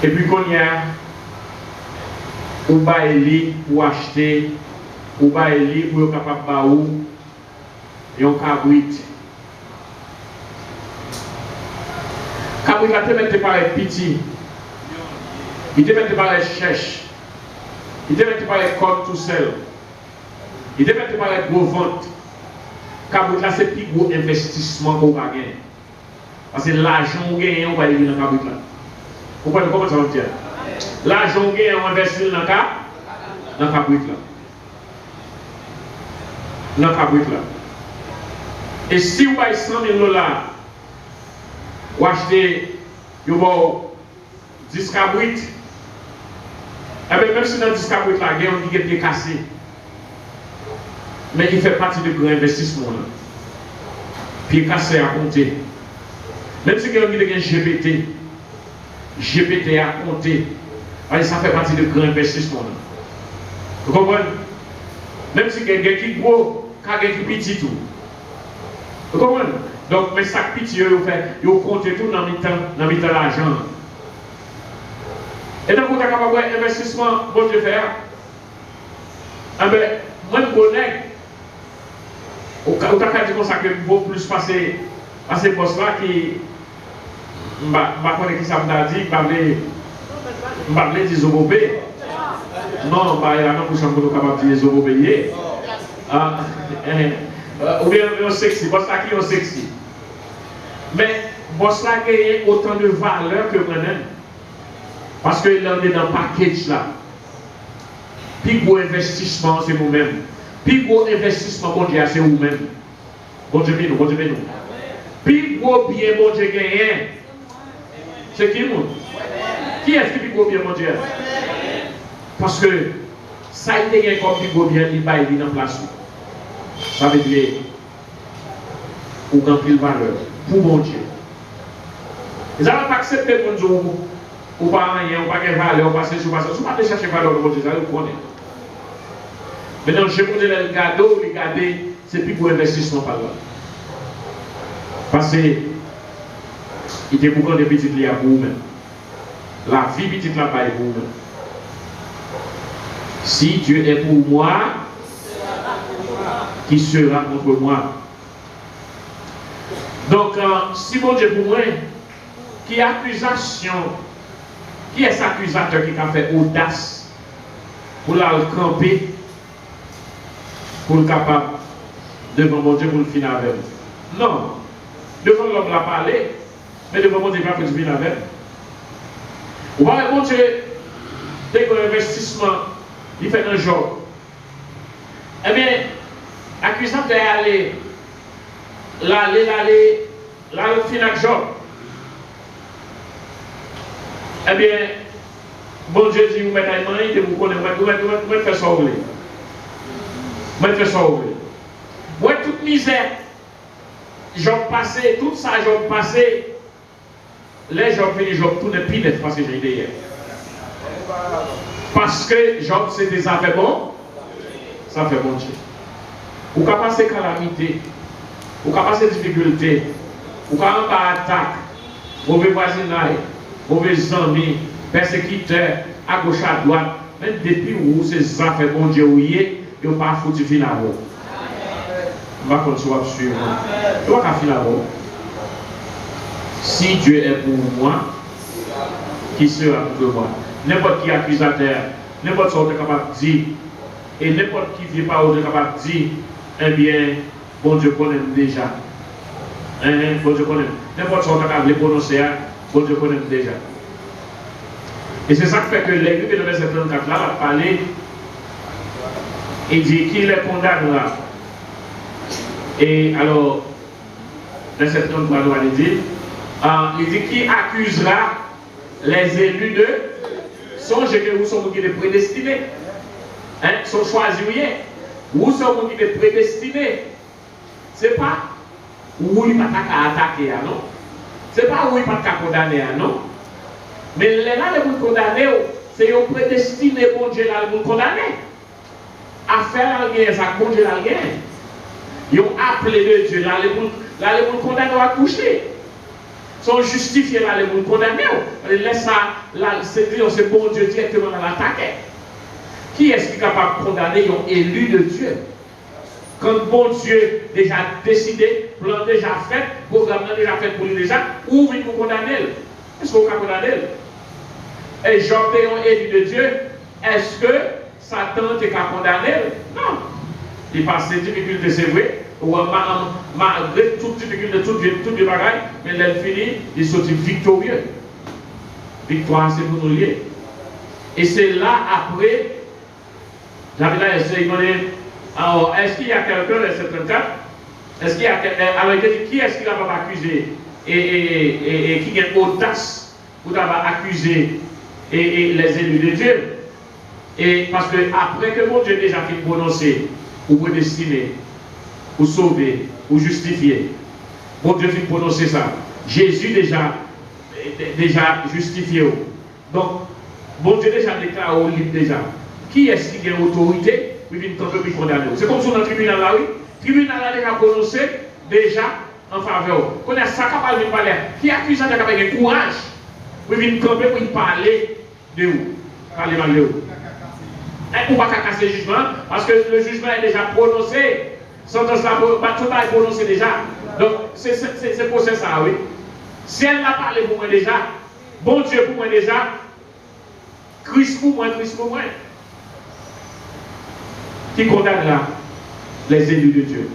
Et puis qu'on y a, ou bailler pour acheter, ou bailler pour être capable de baou, et on cabrit. Cabrit, la tête n'est pas petit. Il devait te parler cherche. Il devait te parler comme tout seul. Il devait te parler gros vente. Car là, c'est le plus gros investissement qu'on va gagner. Parce que l'argent qu'on gagne, on va aller dans le cabrit là. Vous comprenez comment ça va dire? L'argent qu'on gagne, on va investir dans le cabrit là. Dans le cabrit là. Et si vous avez 100 000 $, vous achetez 10 cabrites. Eh bien, même si dans 10 cabrites, la guerre, on dit qu'il est cassé. Mais il fait partie du grand investissement. Là. Puis il est cassé à compter. Même si il y a un GPT, GPT à compter. Ça fait partie de grands investissements. Vous comprenez? Même si quelqu'un qui est gros, quelqu'un qui est petit tout. Vous comprenez? Donc, mais ça petit, ils comptent tout dans le temps l'argent. Et donc, vous êtes capable d'investissement, bon Dieu faire. Ah ben, moi, je connais. Vous avez dit comme ça que vous plus passer à ces postes-là qui. Je ne sais pas qui ça m'a dit, je ne vais dire Zobobé. Non, il y a un pour nous capable de dire Zobobé. Ou bien on sexy, boss là qui est sexy. Mais boss là qui a autant de valeur que moi-même. Parce qu'il est dans le package là. Puis gros investissement, c'est vous-même. Puis gros investissement, bon Dieu, c'est vous-même. Bon Dieu, bon Dieu, nous. Puis gros bien, bon Dieu, gagné. C'est qui nous? Qui est-ce qui gros bien, bon Dieu? Parce que ça a été gagné comme puis gros bien, il va être en place. Ça veut dire ou remplir valeur pour mon Dieu. Ils n'ont pas accepté pour nous dire ou pas rien, ou pas de valeur, ou pas ceci, ou pas ça. Si vous ne pas chercher valeur de mon Dieu, ça vous connaît. Maintenant, je vous dis le gado, regardez, c'est plus pour investissement par là. Parce que il était pour prendre des petites liens pour vous-même. La vie petite là-bas est pour vous-même. Si Dieu est pour moi, qui sera contre moi? Donc, si mon Dieu pour moi, qui accusation, qui est cet accusateur qui a fait audace pour la camper, pour le capable devant mon Dieu pour le finir avec? Non, devant l'homme l'a parlé, mais devant mon Dieu pas pour le finir avec. Ou bien mon Dieu, dès que l'investissement, il fait un job, eh bien, l'accusateur est allé, le final job. Eh bien, bon Dieu dit, vous mettez un mari, vous connaissez, vous faites ça au blé. Vous faites ça au blé. Moi, toute misère, job passé, tout ça, job passé, les jobs finis, job tout n'est plus net parce que j'ai idée hier. Parce que job, c'est des affaires bon, ça fait bon Dieu. Ou qu'à passer calamité, ou qu'à passer difficulté, ou qu'à en bas attaque, mauvais voisinage, mauvais amis, persécuteurs, à gauche à droite, même depuis où ces affaires bon Dieu où il est, il n'y a pas foutu fin à vous. On va continuer à suivre. Il n'y a pas fin à vous. Si Dieu est pour moi, qui sera contre moi? N'importe qui accusateur, n'importe qui est capable de dire, et n'importe qui ne vient pas est capable de dire, eh bien, bon Dieu connaît déjà. Bon Dieu connaît. N'importe qui est capable de prononcer, bon Dieu connaît déjà. Et c'est ça qui fait que l'Église de verset 34 là va parler. Il dit qu'il est condamnera. Et alors, verset 33 il dit qui accusera les élus de songez que vous sont qui sont prédestinés. Sont choisis. Vous sont qui sont prédestinés. C'est pas où il ne pas attaquer, non? C'est pas où il ne pas condamner, non? Mais là, les gens condamnés, c'est eux prédestinés, bon Dieu, là, les gens condamnés. À faire la guerre, ça, bon Dieu, la guerre. Ils ont appelé de Dieu, là, les gens condamnés à coucher. Ils sont justifiés, là, les gens condamnés. Laisse ça, là, c'est bon Dieu directement dans l'attaque. Qui est-ce qui est capable de condamner? Ils ont élu de Dieu. Quand bon Dieu déjà décidé, plan déjà fait, programme déjà fait pour lui déjà, où il vous condamner? Est-ce qu'on peut condamner? Et Job est élu de Dieu, est-ce que Satan est condamné? Non. Il passe des difficultés, c'est vrai, ou malgré toutes les difficultés, toutes les bagailles, mais là, il finit, il sort victorieux. Victoire, c'est pour nous lier. Et c'est là, après, j'avais là essayé de demander, alors, est-ce qu'il y a quelqu'un, verset 34, est-ce qu'il y a quelqu'un, alors il dit, qui est-ce qu'il va accuser et qui a audace pour avoir accusé et les élus de Dieu? Et parce que après que mon Dieu déjà fait prononcer, ou prédestiner, ou sauver, ou justifier, mon Dieu fait prononcer ça. Jésus déjà, déjà justifié. Donc, bon Dieu déjà déclaré au libre déjà. Qui est-ce qui a autorité pour venir camper pour condamner? C'est comme si dans le tribunal là, oui. Le tribunal a déjà prononcé déjà en faveur. Qu'on a ça capable de parler. Qui accuse ça avec un courage pour venir camper pour parler de vous? Parler mal de vous. Et pour ne pas casser le jugement, parce que le jugement est déjà prononcé. Sentence là, tout est prononcé déjà. Donc, c'est pour ça, oui. Si elle l'a parlé pour moi déjà, bon Dieu pour moi déjà, Christ pour moi, Christ pour moi. Qui condamnera les élus de Dieu?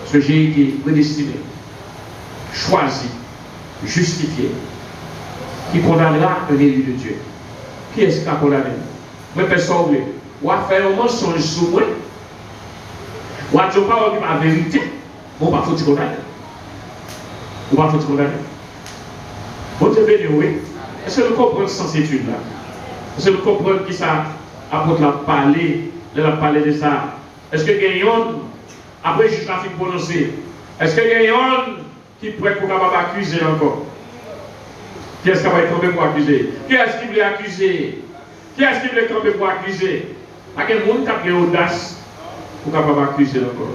Ce j'ai été prédestiné, choisi, justifié. Qui condamnera un élu de Dieu? Qui est-ce qui a condamné? Moi, personne ne ou a fait un mensonge sur moi, ou a dit pas la vérité, bon, pas faut te condamner. Ou pas faut te condamner. Bon Dieu béni, oui. Est-ce que nous comprenons cette étude là? Est-ce que nous comprenons qui ça apôtre l'a parlé, de ça? Est-ce que Gayon, après juste la fin prononcée, est-ce que Gayon qui est prêt pour capable accuser encore? Qui est-ce qui va être tombé pour accuser? Qui est-ce qui veut accuser? Qui est-ce qui veut camper pour accuser? À quel monde qui a pris l'audace pour capable accuser encore?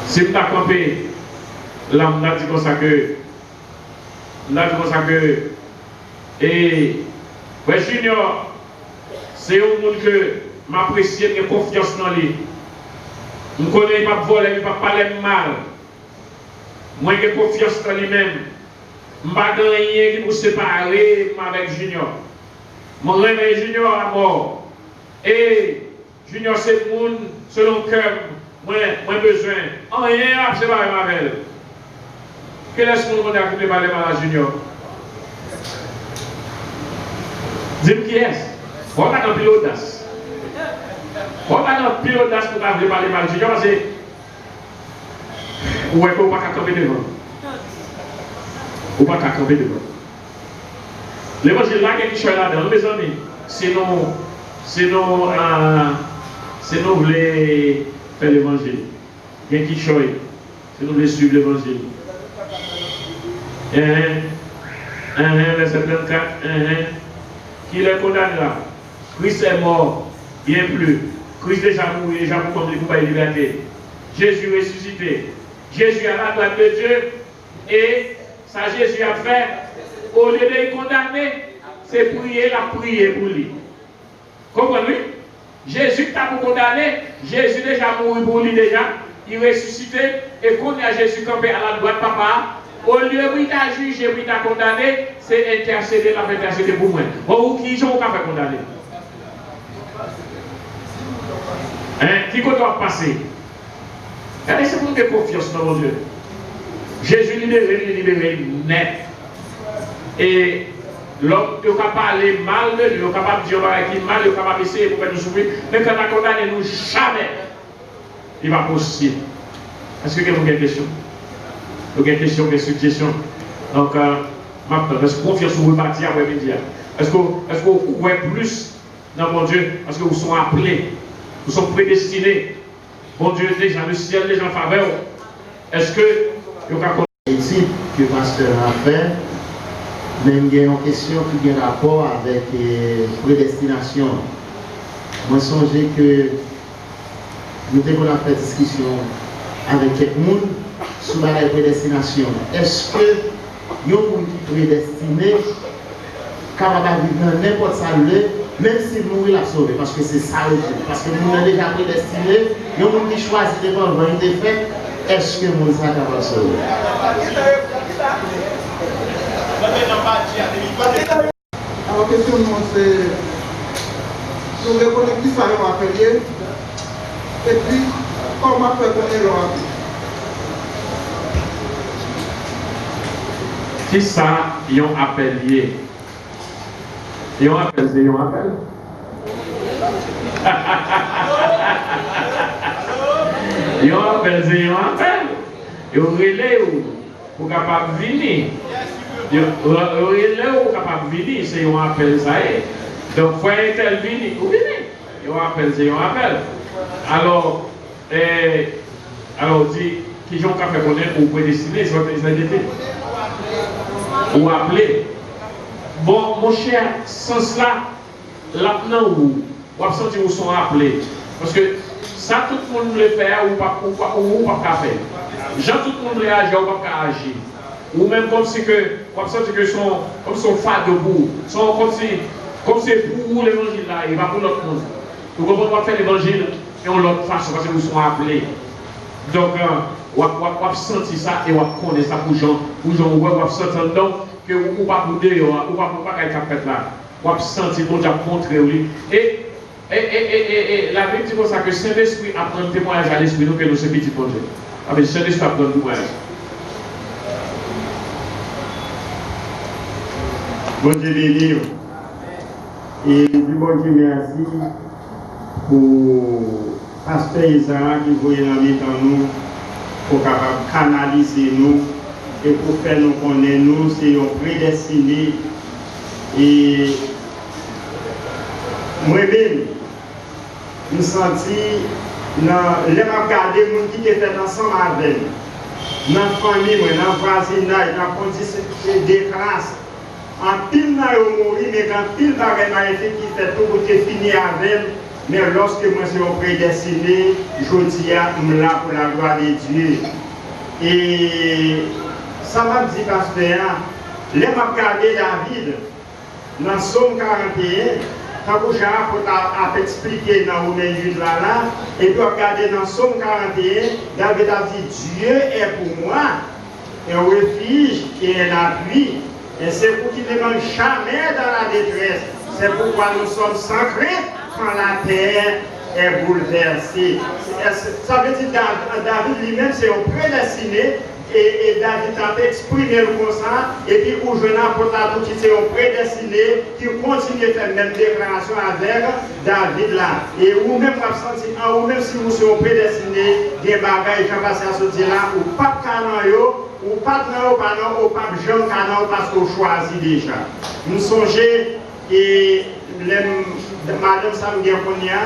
Si vous avez campé, là, on a dit comme ça que, et, ouais, Junior, c'est un monde que m'apprécie, j'ai confiance dans lui. Je ne connais pas voler, je ne pas parler mal. Moi, j'ai confiance dans lui-même. Je ne vais pas rien qui vous séparer avec Junior. Je remets Junior à mort. Et Junior, c'est le monde selon le cœur, moi besoin. Rien à séparer avec elle. Quel est-ce que vous avez à parler à Junior? Dis-moi qui est-ce? On va dans le pilotage. On va dans le pilotage pour parler à Junior parce que ou est-ce qu'on ne va pas camper devant? Ou pas camper devant? L'évangile là, quelque chose là-dedans, mes amis, c'est nous voulons faire l'évangile. Il y a quelque chose, c'est nous voulons suivre l'évangile. Verset 34, qui les condamnera? Christ est mort, bien plus. Christ déjà mouru, déjà pour combler pour la liberté. Jésus ressuscité. Jésus à la droite de Dieu. Et ça, Jésus a fait, au lieu de le condamner, c'est prier, la prière pour lui. Comprenez? Jésus t'a pour condamner, Jésus déjà mouru pour lui déjà, il ressuscité, et qu'on a Jésus campé à la droite, papa. Au lieu de t'a jugé, de t'a condamné, c'est intercéder, la fait intercéder pour moi. Bon, qui sont fait condamner? Qui doit passer? C'est pour que confiance dans mon Dieu. Jésus libéré net. Et l'homme qui a parlé mal de lui, il est capable de dire qu'il mal, il est capable d'essayer pour faire nous souffrir. Mais quand on a condamné, nous jamais, il va possible. Est-ce que vous avez une question? Vous avez une question, une suggestion? Donc, est-ce que confiance vous repartir après midi? Est-ce que vous croyez plus dans mon Dieu? Parce que vous sont appelés, vous sont prédestinés. Bon Dieu, déjà, le ciel, déjà en faveur. Est-ce que vous avez une étude que le pasteur a fait, même il y a une question qui a un rapport avec prédestination. Moi, je songe que nous avons fait discussion avec quelqu'un sur la prédestination. Est-ce que nous sommes prédestinés capable de vivre dans n'importe salut, même si nous la sauver, parce que c'est ça le truc. Parce que nous sommes déjà prédestinés, nous sommes qui choisissent de vendre une défaite, est-ce que nous sommes capables de sauver? Alors, la question, c'est nous reconnaître qui ça va appeler et puis comment faire qu'on est là. Qui ça, ils ont appelé? Ils ont appelé, ils ont appelé. Ils ont appelé, ils ont appelé. Ils ont relais pour capable de venir. Ils ont relais pour capable de venir, c'est ils ont appelé ça. Donc, il faut intervenir. Vous venez. Ils ont appelé, ils ont appelé. Alors, dit, qui ont fait connaître ou prédestiné, c'est votre identité. Ou appelé. Bon, mon cher, sans cela, là-dedans, ou absenti où sont appelés. Parce que ça, tout le monde voulait faire ou pas faire. Jean, tout le monde voulait agir ou pas agir. Ou même comme si que sont fades debout, comme si pour l'évangile là, il va pour l'autre monde. Vous comprenez pas faire l'évangile et on l'autre façon parce que vous sont appelés. Donc, on va sentir ça et on va connaître ça pour gens, on va sentir donc que vous ne pas bouder, ou pas être fait là. On va sentir qu'on a montré lui. Et la Bible dit comme ça que Saint-Esprit apprend témoignage à l'Esprit, nous que nous sommes petits pour Dieu. Avec Saint-Esprit apprend témoignage. Bon Dieu béni. Et du bon Dieu merci pour pasteur Isaac qui voyait dans nous pour capable canaliser nous et pour faire nous connaître nous, c'est un prédestiné. Et moi-même, je me sens dans les regarder les gens qui étaient ensemble avec nous, dans la famille, dans le voisinage, dans la condition de classe. En pile, n'a mourir, mais quand pile bagaille qui fait tout pour finir avec, mais lorsque moi je suis prédestiné, je dis à là pour la gloire de Dieu. Et ça m'a dit, pasteur, les m'a regardé David dans Somme 41, quand vous avez expliqué dans le milieu là, et puis regardez dans Somme 41, David a dit Dieu est pour moi un refuge et un appui. Et c'est pour qu'il ne manque jamais dans la détresse. C'est pourquoi nous sommes sans crainte quand la terre est bouleversée. Ça veut dire que David lui-même, c'est un prédestiné. Et David a exprimé le comme ça. Et puis, où je n'apporte à tout qui c'est un prédestiné qui continue à faire la même déclaration avec David là. Et vous-même, vous-même si vous êtes un prédestiné, des bagages, j'en passe à ce dire-là, ou pas de canon, ou pas de non, ou pas de jeune canon parce qu'on choisit déjà. Nous songeons et madame Samguer Konya,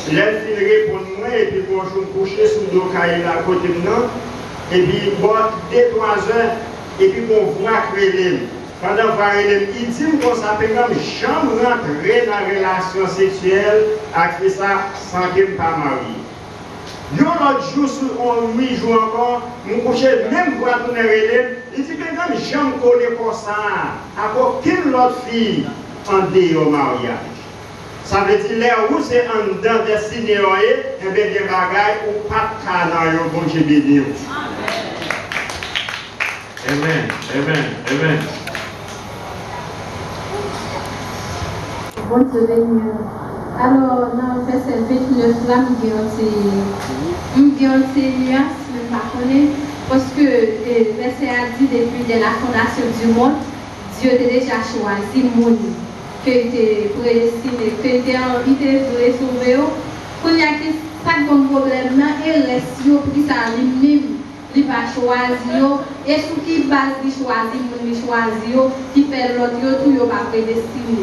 elle filait pour nous et puis bon, je me couchais sous le dos à côté de nous. Et puis bon, 2-3 heures, et puis bon, voit créer. Pendant que il dit qu'on s'appelle comme jamais rentrer dans la relation sexuelle avec ça sans qu'il ne pas marié. L'autre jour, on 8 jours encore, nous couchons même pour tourner relève. Il dit que comme j'aime coller comme ça, à aucune autre fille en dehors mariage. Ça veut dire là où c'est en dedans destiné, et bien des bagailles ou pas de canard, bon Dieu béni. Amen, amen, amen. Bon Dieu béni. Alors, dans le verset 29, là, je vais nuance, parce que le verset a dit depuis la fondation du monde, Dieu a déjà choisi le monde, qui était prédestiné, qui était invité pour les sauver. Quand il y a pas de problème, il reste pour qu'il s'allume, il va choisir, et sur qui base il choisit, qui fait l'autre, tout il va prédestiné.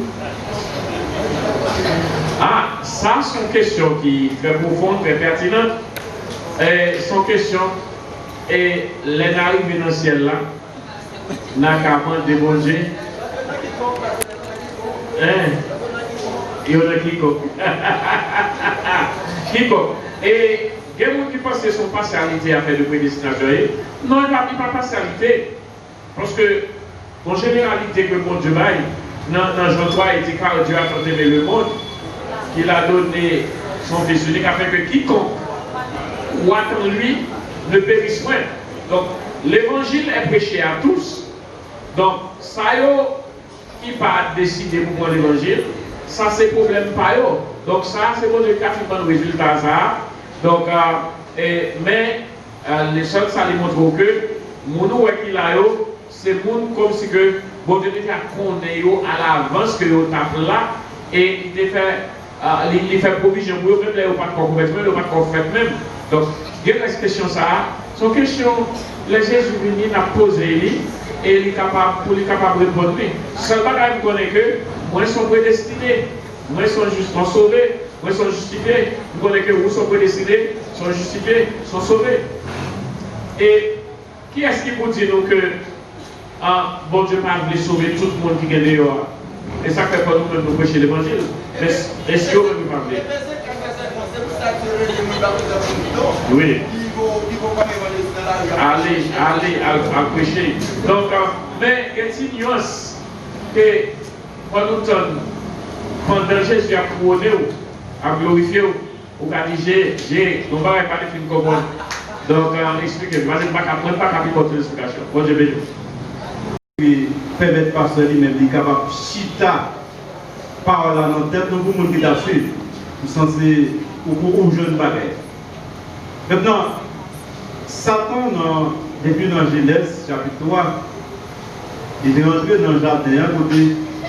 Ah, ça c'est une question qui est très profonde, très pertinente. Son question, et les arrivées dans le ciel là, n'a qu'à demander. Il y a un Kiko. Kiko. Et il y a des gens qui pensent que son partialité à faire de prédestination. Non, il n'y a pas de partialité. Parce que, en généralité, que mon Dieu baille, dans Jean 3, il dit car Dieu a tant aimé le monde, qu'il a donné son Fils unique afin que quiconque croit en lui ne périsse point. Donc, l'évangile est prêché à tous. Donc, ça qui pas décidé pour prendre l'évangile, ça c'est problème pas yo. Donc, ça c'est bon Dieu qui a fait un résultat ça. Donc, mais les choses ça les montre que mon qui là c'est monde comme si que bon Dieu déjà connaît à l'avance que yo tape là et il fait provision pour eux même là pas de compromettre même pas de fait même. Donc, il y a une question ça, son question les Jésus venu n'a posé lui et il est capable de répondre. Seulement quand il connaît que moi sont prédestinés, moi sont justement sauvés, moi sont justifiés. Vous connaissez que vous sont prédestinés, sont justifiés, sont sauvés. Et qui est-ce qui vous dit nous que bon Dieu pas voulu sauver tout le monde qui est dehors? Et ça fait pas nous prêcher l'évangile. Est-ce que vous ne parlez? Oui. Allez, à prêcher. Donc, mais il y a une nuance que quand Jésus a couronné, a glorifié, ou a dit j'ai, on ne va pas les films comme moi. Donc, expliquez, je ne vais pas apporter l'explication. Bon Dieu béni. Puis, permettre pasteur lui-même de capable chita parole dans notre tête, pour nous qui t'a suivi, nous censés ou jeune bagaille. Maintenant, Satan, depuis dans Genèse chapitre 3, il est entré dans le jardin,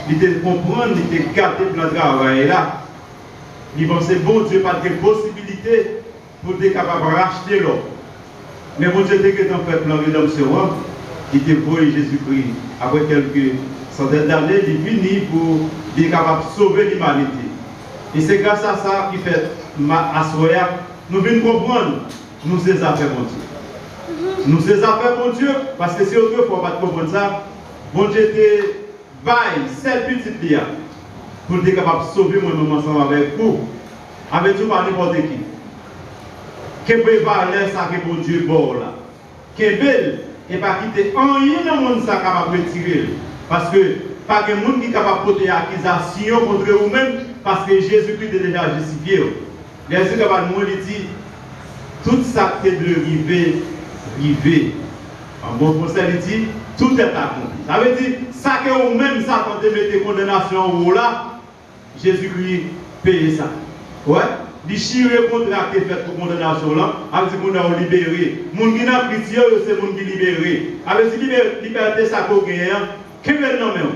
il était comprendre, il était gâté pour le travail là. Il pensait, bon Dieu, pas de possibilité pour être capable de racheter l'homme. Mais bon Dieu, dès que en fait la rédemption, il était voué Jésus-Christ. Après quelques centaines d'années, il est venu pour être capable de sauver l'humanité. Et c'est grâce à ça qui fait à Soya, nous venons comprendre, nous ces affaires, mon Dieu. Nous ces affaires, mon Dieu, parce que si autrefois, pas de comprendre ça, bon Dieu était bail, 7 petites liens, pour être capable de sauver mon nom ensemble avec vous, avec tout par n'importe qui. Que peut valer ça que bon Dieu bon là? Que belle, et pas quitter rien dans le monde ça capable de retirer. Parce que pas de monde qui est capable de porter accusation contre vous-même, parce que Jésus-Christ est déjà justifié. Jésus capable de nous dit, tout ça qui est de river. En bon français, il dit, tout est accompli. Ça veut dire, ça que vous-même, ça, quand vous mettez condamnation au là, Jésus-Christ paye ça. Ouais? Déchirer le contrat qui est fait pour condamnation là, avec ce qu'on a libéré. Les gens qui ont pris, c'est les gens qui libéré. Avec cette liberté, ça qu'on gagne, que maintenant même,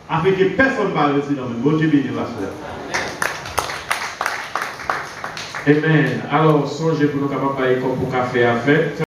afin que personne ne va rester dans le monde. Bon Dieu béni, ma soeur. Amen. Alors, songez pour nous capables de comme pour café à faire.